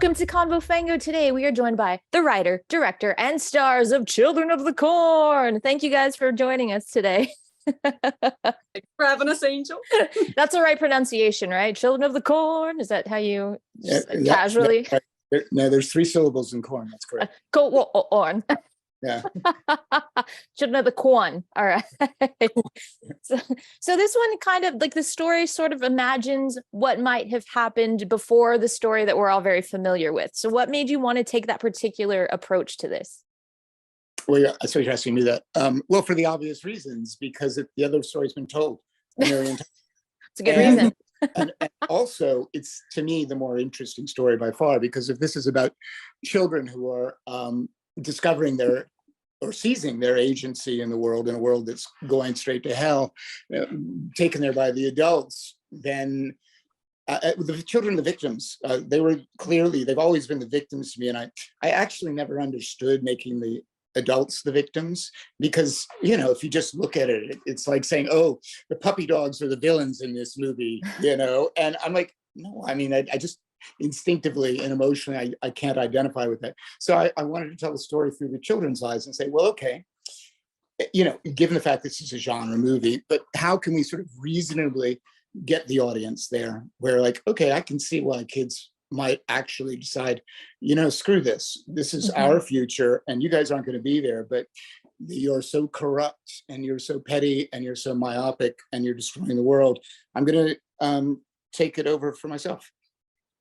Welcome to Convo Fango. Today we are joined by the writer, director, and stars of Children of the Corn. Thank you guys for joining us today. Thanks for having us, Angel. That's the right pronunciation, right? Children of the Corn. Is that how you casually? No, there's 3 syllables in corn. That's correct. Corn. Yeah. Children of the Corn. All right. So this one kind of like the story sort of imagines what might have happened before the story that we're all very familiar with. So what made you want to take that particular approach to this? Well, yeah, I saw you're asking me that. Well, for the obvious reasons, because the other story's been told. It's a good reason. and also, it's, to me, the more interesting story by far, because if this is about children who are discovering their or seizing their agency in the world, in a world that's going straight to hell, taken there by the adults, then the children, the victims, they've always been the victims to me. And I actually never understood making the adults the victims, because, if you just look at it, it's like saying, oh, the puppy dogs are the villains in this movie, and I'm like, no, I mean, I just instinctively and emotionally, I can't identify with that. So I wanted to tell the story through the children's eyes and say, well, okay, given the fact this is a genre movie, but how can we sort of reasonably get the audience there where, like, okay, I can see why kids might actually decide, screw this. This is our future and you guys aren't going to be there, but you're so corrupt and you're so petty and you're so myopic and you're destroying the world. I'm going to take it over for myself.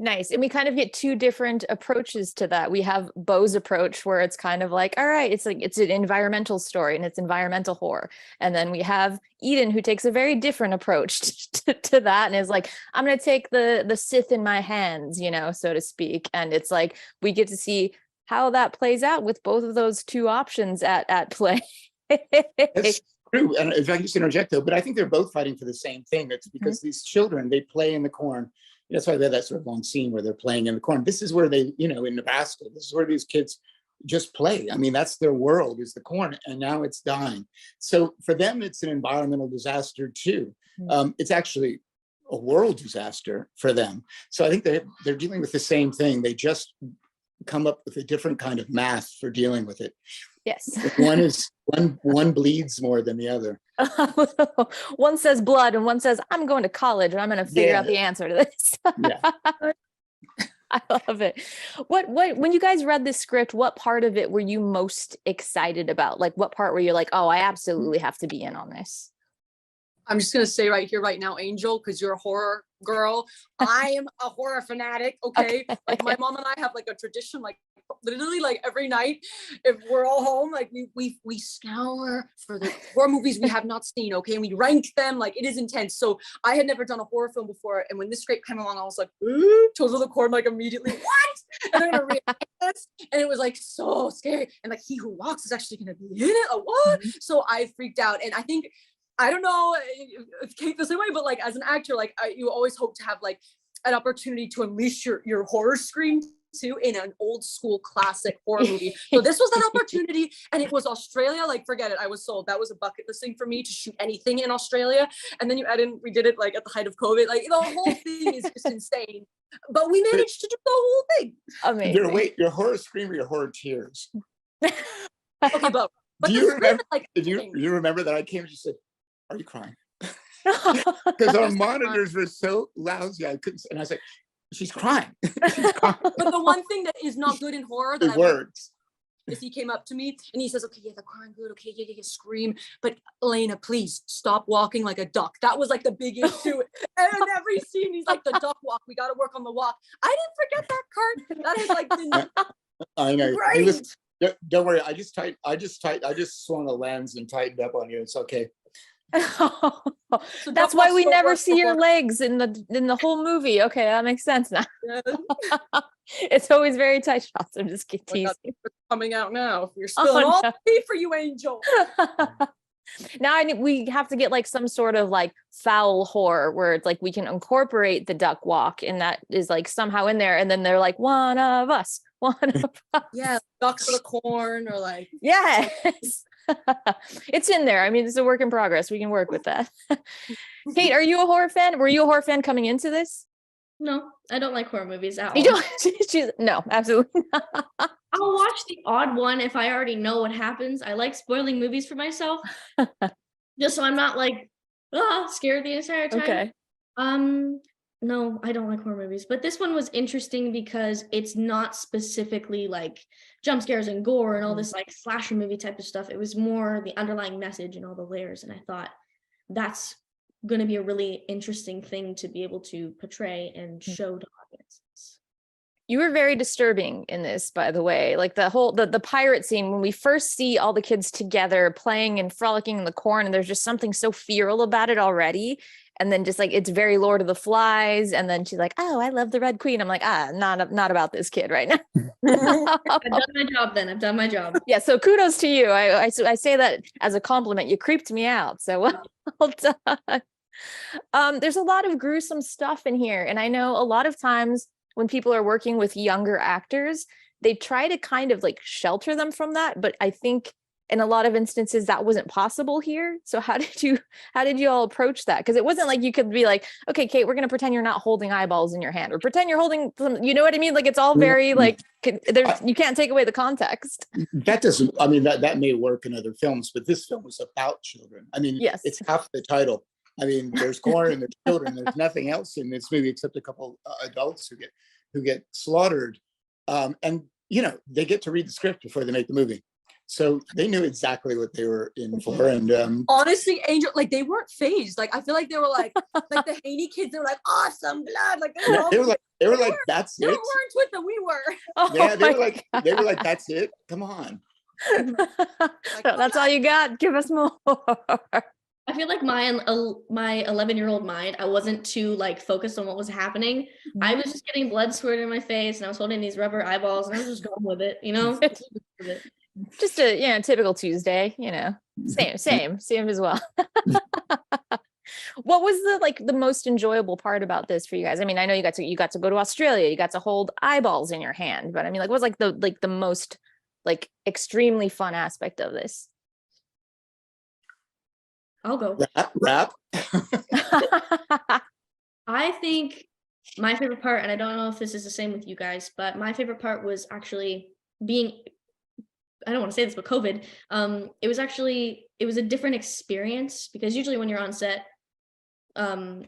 Nice. And we kind of get 2 different approaches to that. We have Beau's approach where it's kind of like, all right, it's an environmental story and it's environmental horror. And then we have Eden, who takes a very different approach to that and is like, I'm going to take the Sith in my hands, so to speak. And it's like, we get to see how that plays out with both of those 2 options at play. That's true. And if I can just interject though, but I think they're both fighting for the same thing. It's because these children, they play in the corn. That's why they have that sort of long scene where they're playing in the corn. This is where they, in Nebraska, this is where these kids just play. I mean, that's their world, is the corn, and now it's dying. So for them, it's an environmental disaster too. It's actually a world disaster for them. So I think they're dealing with the same thing. They just come up with a different kind of math for dealing with it. Yes. One bleeds more than the other. One says blood and one says, I'm going to college and I'm going to figure out the answer to this. Yeah. I love it. What when you guys read this script, what part of it were you most excited about? Like, what part were you like, oh, I absolutely have to be in on this? I'm just going to say right here, right now, Angel, because you're a horror girl. I am a horror fanatic. Okay. Like my mom and I have like a tradition, like literally like every night, if we're all home, like we scour for the horror movies we have not seen. Okay. And we rank them. Like, it is intense. So I had never done a horror film before. And when this script came along, I was like, ooh, Children of the Corn, like immediately, what? And I'm going to react this. And it was like so scary. And like, He Who Walks is actually going to be in it. Like, what? So I freaked out. And I think, I don't know if Kate the same way, but like as an actor, like you always hope to have like an opportunity to unleash your horror scream too in an old school classic horror movie. So this was that opportunity, and it was Australia. Like, forget it, I was sold. That was a bucket list thing for me to shoot anything in Australia. And then you add in, we did it like at the height of COVID. Like the whole thing is just insane. But we managed to do the whole thing. Amazing. Your horror scream or your horror tears? Okay, but do you remember? You remember that I came and you said, are you crying? Because our monitors were so lousy, I couldn't. And I was like, she's crying. She's crying. But the one thing that is not good in horror that words is he came up to me and he says, okay, yeah, the crying good. Okay, yeah, scream. But Elena, please stop walking like a duck. That was like the big issue. And in every scene, he's like, the duck walk. We got to work on the walk. I didn't forget that part. That is like the I know. Right. Don't worry. I just swung a lens and tightened up on you. It's okay. So that's why we never see your legs in the whole movie. Okay, that makes sense now. Yeah. It's always very tight shots. I'm just teasing. Coming out now. You're spilling all the tea for you, Angel. Now we have to get like some sort of like foul horror where it's like we can incorporate the duck walk and that is like somehow in there, and then they're like one of us. Yeah, ducks for the corn, or like yes. It's in there. I mean, it's a work in progress. We can work with that. Kate, are you a horror fan? Were you a horror fan coming into this? No, I don't like horror movies at You all. don't? No, absolutely not. I'll watch the odd one if I already know what happens. I like spoiling movies for myself, just so I'm not like scared the entire time. Okay. No, I don't like horror movies, but this one was interesting because it's not specifically like jump scares and gore and all this like slasher movie type of stuff. It was more the underlying message and all the layers, and I thought that's going to be a really interesting thing to be able to portray and show to audiences. You were very disturbing in this, by the way. Like the whole the pirate scene, when we first see all the kids together playing and frolicking in the corn, and there's just something so feral about it already. And then just like it's very Lord of the Flies, and then she's like, "Oh, I love the Red Queen." I'm like, not about this kid right now. I've done my job. Then I've done my job. Yeah, so kudos to you. I say that as a compliment. You creeped me out, so well done. There's a lot of gruesome stuff in here, and I know a lot of times when people are working with younger actors, they try to kind of like shelter them from that, but I think in a lot of instances that wasn't possible here. So how did you all approach that? Because it wasn't like you could be like, okay, Kate, we're going to pretend you're not holding eyeballs in your hand, or pretend you're holding some, you know what I mean? Like it's all very like, you can't take away the context. That doesn't, I mean, that may work in other films, but this film was about children. I mean, yes, it's half the title. I mean, there's corn and there's children. There's nothing else in this movie except a couple adults who get slaughtered. And, you know, they get to read the script before they make the movie. So they knew exactly what they were in for. And honestly, Angel, like they weren't phased. Like I feel like they were like the Haney kids. They were like awesome blood. Like they were like that's it. They weren't with them. We were. Oh yeah, they were like that's it. Come on. Like, that's all you got. Give us more. I feel like my 11-year-old mind, I wasn't too like focused on what was happening. I was just getting blood squirted in my face, and I was holding these rubber eyeballs, and I was just going with it, you know. Just a typical Tuesday, you know. Same as well. What was the most enjoyable part about this for you guys? I mean, I know you got to go to Australia, you got to hold eyeballs in your hand, but I mean, like, what's like the most like extremely fun aspect of this? I'll go. Rap. I think my favorite part, and I don't know if this is the same with you guys, but my favorite part was actually being, I don't want to say this, but COVID. It was a different experience, because usually when you're on set, you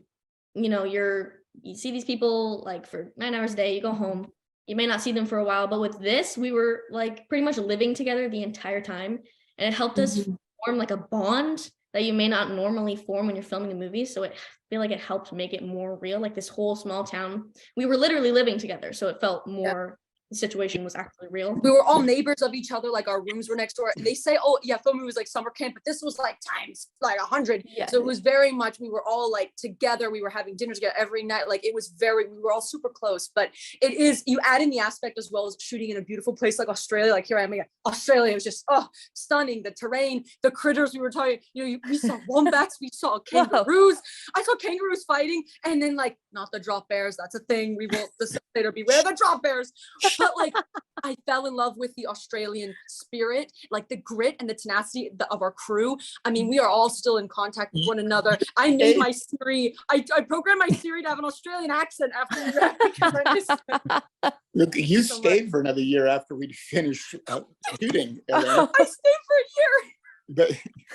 know, you see these people like for 9 hours a day, you go home, you may not see them for a while, but with this, we were like pretty much living together the entire time, and it helped us form like a bond that you may not normally form when you're filming a movie. So I feel like it helped make it more real. Like this whole small town, we were literally living together, so it felt more, the situation was actually real. We were all neighbors of each other, like our rooms were next door. And they say, oh yeah, filming was like summer camp, but this was like times like 100. Yeah. So it was very much, we were all like together, we were having dinner together every night. Like it was we were all super close. But it is, you add in the aspect as well as shooting in a beautiful place like Australia. Like here I am again, Australia was just stunning. The terrain, the critters we were talking, you know, we saw wombats, we saw kangaroos. I saw kangaroos fighting, and then like not the drop bears, that's a thing. We will later beware the drop bears. But like I fell in love with the Australian spirit, like the grit and the tenacity of our crew. I mean, we are all still in contact with one another. I made my Siri, I programmed my Siri to have an Australian accent after we wrapped, because I missed it. Look, you stayed for another year after we'd finished shooting. I stayed for a year. But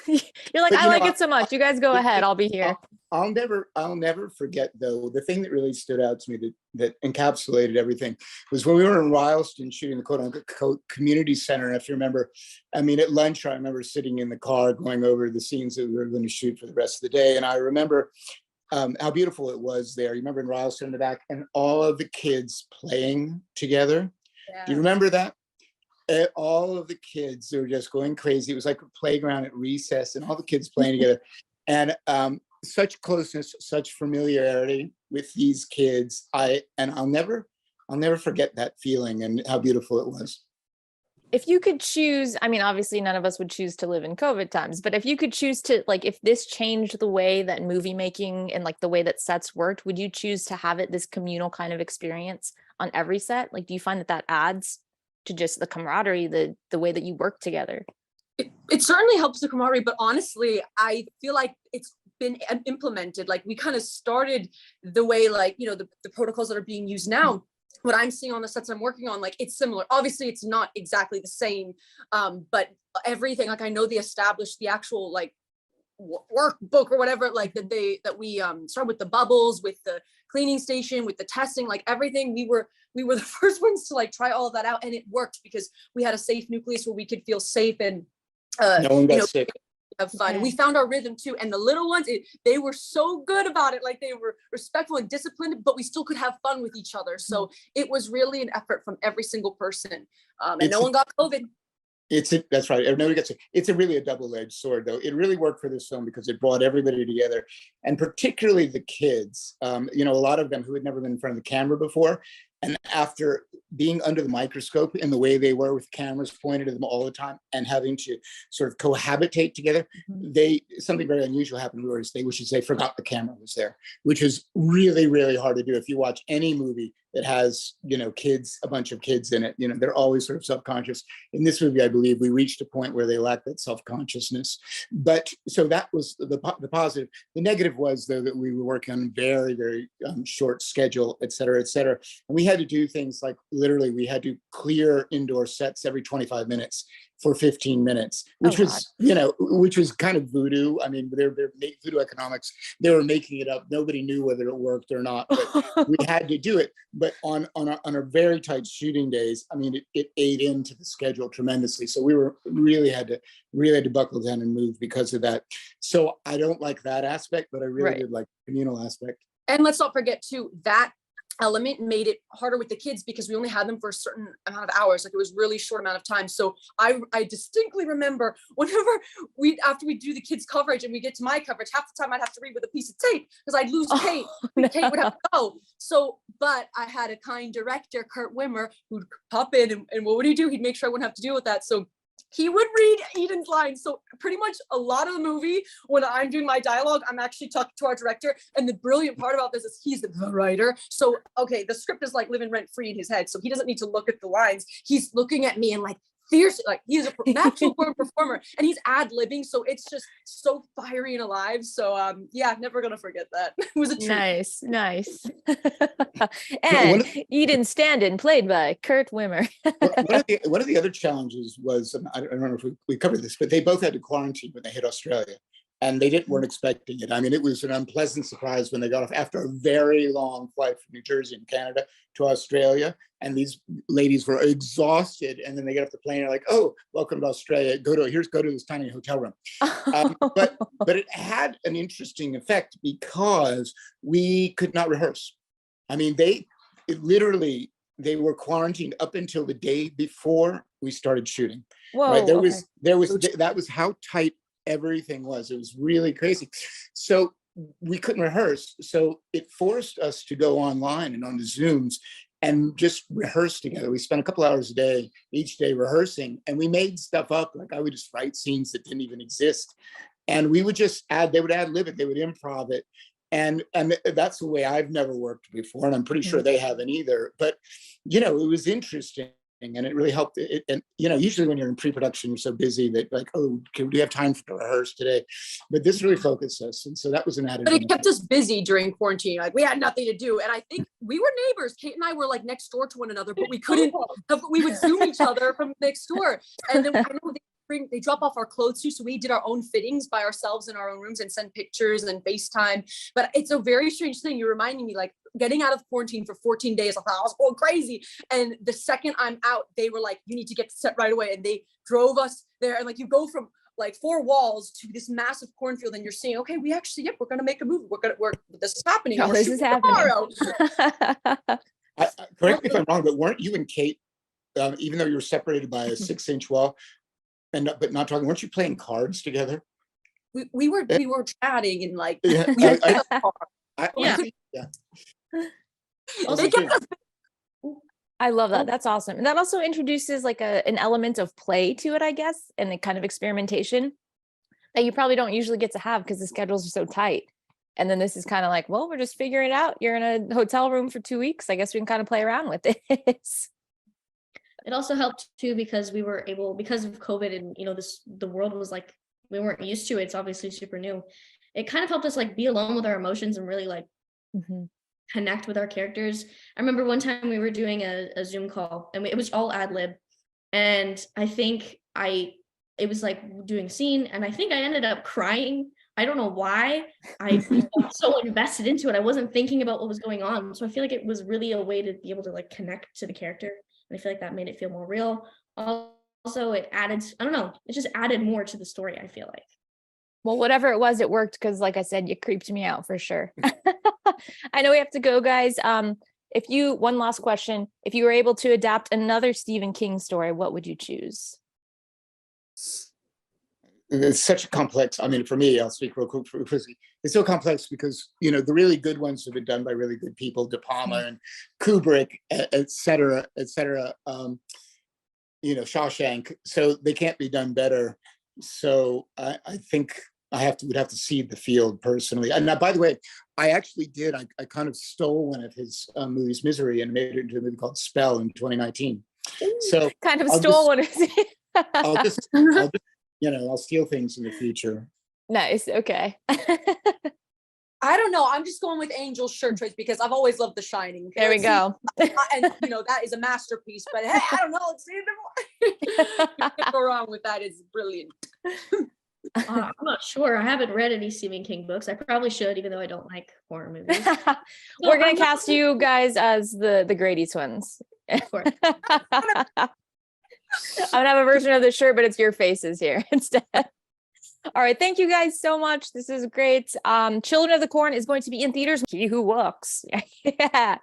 you're like, I like it so much. You guys go ahead. I'll be here. I'll never forget though. The thing that really stood out to me that encapsulated everything was when we were in Rylston shooting the quote unquote community center. And if you remember, I mean, at lunch, I remember sitting in the car going over the scenes that we were going to shoot for the rest of the day. And I remember how beautiful it was there. You remember in Rylston in the back, and all of the kids playing together. Yeah. Do you remember that? All of the kids, they were just going crazy. It was like a playground at recess, and all the kids playing together. And such closeness, such familiarity with these kids. I'll never forget that feeling and how beautiful it was. If you could choose, I mean, obviously none of us would choose to live in COVID times, but if you could choose to, like, if this changed the way that movie making and like the way that sets worked, would you choose to have it this communal kind of experience on every set? Like, do you find that adds to just the camaraderie, the way that you work together? It certainly helps the camaraderie, but honestly, I feel like it's been implemented. Like we kind of started the way, like, you know, the protocols that are being used now. What I'm seeing on the sets I'm working on, like it's similar. Obviously it's not exactly the same, but everything, like I know they established the actual like workbook or whatever, like that we started with the bubbles, with the cleaning station, with the testing, like everything. We were the first ones to like try all of that out, and it worked because we had a safe nucleus where we could feel safe and no one got sick. Have fun. Yeah. And we found our rhythm too. And the little ones, they were so good about it. Like they were respectful and disciplined, but we still could have fun with each other. So it was really an effort from every single person. And no one got COVID. That's right. Nobody gets it. It's really a double-edged sword, though. It really worked for this film because it brought everybody together, and particularly the kids. You know, a lot of them who had never been in front of the camera before, and after being under the microscope in the way they were with cameras pointed at them all the time and having to sort of cohabitate together, something very unusual happened, which is they forgot the camera was there, which is really, really hard to do. If you watch any movie that has, you know, kids, a bunch of kids in it, you know, they're always sort of self-conscious. In this movie, I believe we reached a point where they lacked that self-consciousness. But so that was the positive. The negative was, though, that we were working on very, very short schedule, et cetera, et cetera. And we had to do things like literally we had to clear indoor sets every 25 minutes for 15 minutes, which was, you know, which was kind of voodoo. I mean, they're voodoo economics. They were making it up. Nobody knew whether it worked or not, but we had to do it. But on our very tight shooting days, I mean, it ate into the schedule tremendously. So we really had to buckle down and move because of that. So I don't like that aspect, but I really did like the communal aspect. And let's not forget too, that element made it harder with the kids because we only had them for a certain amount of hours. Like it was really short amount of time. So I distinctly remember whenever after we do the kids coverage and we get to my coverage, half the time I'd have to read with a piece of tape because I'd lose Kate. Kate would have to go. So, but I had a kind director, Kurt Wimmer, who'd pop in and what would he do? He'd make sure I wouldn't have to deal with that. So he would read Eden's lines. So pretty much a lot of the movie, when I'm doing my dialogue, I'm actually talking to our director. And the brilliant part about this is he's the writer. So, okay, the script is like living rent free in his head. So he doesn't need to look at the lines. He's looking at me and like fierce, like he's a natural born performer and he's ad-libbing. So it's just so fiery and alive. So yeah, never gonna forget that. It was a treat. Nice. And Eden Standen, played by Kurt Wimmer. One of the other challenges was, I don't know if we covered this, but they both had to quarantine when they hit Australia. And they weren't expecting it. I mean, it was an unpleasant surprise when they got off after a very long flight from New Jersey and Canada to Australia. And these ladies were exhausted. And then they get off the plane and they're like, oh, welcome to Australia. Go to this tiny hotel room. But it had an interesting effect because we could not rehearse. I mean, they were quarantined up until the day before we started shooting. Whoa, right? That was how tight everything was. It was really crazy. So we couldn't rehearse. So it forced us to go online and on the Zooms and just rehearse together. We spent a couple hours a day, each day rehearsing, and we made stuff up. Like I would just write scenes that didn't even exist. And we would just they would ad-lib it, they would improv it. And that's the way I've never worked before. And I'm pretty sure they haven't either. But, you know, it was interesting. And it really helped. And you know, usually when you're in pre-production, you're so busy that like, oh, do we have time to rehearse today? But this really focused us, and so that was an added. But it kept us busy during quarantine. Like we had nothing to do, and I think we were neighbors. Kate and I were like next door to one another, but we couldn't. We would Zoom each other from next door, and then I know they drop off our clothes too, so we did our own fittings by ourselves in our own rooms and send pictures and FaceTime. But it's a very strange thing. You're reminding me, like getting out of quarantine for 14 days, I thought I was going crazy. And the second I'm out, they were like, you need to get set right away. And they drove us there. And like, you go from like 4 walls to this massive cornfield and you're saying, okay, we're going to make a movie. This is happening. Oh, this is happening. Tomorrow. Correct me if I'm wrong, but weren't you and Kate, even though you were separated by a 6-inch wall, but not talking, weren't you playing cards together? We were chatting and like, I love that. That's awesome. And that also introduces like an element of play to it, I guess, and the kind of experimentation that you probably don't usually get to have because the schedules are so tight. And then this is kind of like, well, we're just figuring it out. You're in a hotel room for 2 weeks. I guess we can kind of play around with it. It also helped too because we were able, because of COVID and, you know, the world was like, we weren't used to it. It's obviously super new. it kind of helped us like be alone with our emotions and really like Mhm. connect with our characters. I remember one time we were doing a Zoom call and it was all ad lib. And I think it was like doing a scene and I think I ended up crying. I don't know why. I felt so invested into it. I wasn't thinking about what was going on. So I feel like it was really a way to be able to like connect to the character. And I feel like that made it feel more real. Also, it added, I don't know, it just added more to the story, I feel like. Well, whatever it was, it worked because, like I said, you creeped me out for sure. I know we have to go, guys. One last question. If you were able to adapt another Stephen King story, what would you choose? It's such a complex, I mean, for me, I'll speak real quick for Chrissy. It's so complex because, you know, the really good ones have been done by really good people, De Palma and Kubrick, et cetera, you know, Shawshank. So they can't be done better. So I think would have to seed the field personally. And now, by the way, I actually did. I kind of stole one of his movies, Misery, and made it into a movie called Spell in 2019. So Kind of stole one. I'll just, you know, I'll steal things in the future. Nice. Okay. I don't know. I'm just going with Angel's shirt choice because I've always loved The Shining. There we go. And you know, that is a masterpiece, but hey, I don't know. You can't go wrong with that. It's brilliant. I'm not sure. I haven't read any Stephen King books. I probably should, even though I don't like horror movies. We're gonna cast you guys as the Grady twins. Of course. I'm gonna have a version of the shirt, but it's your faces here instead. All right, thank you guys so much. This is great. Children of the Corn is going to be in theaters. He Who Looks. Yeah.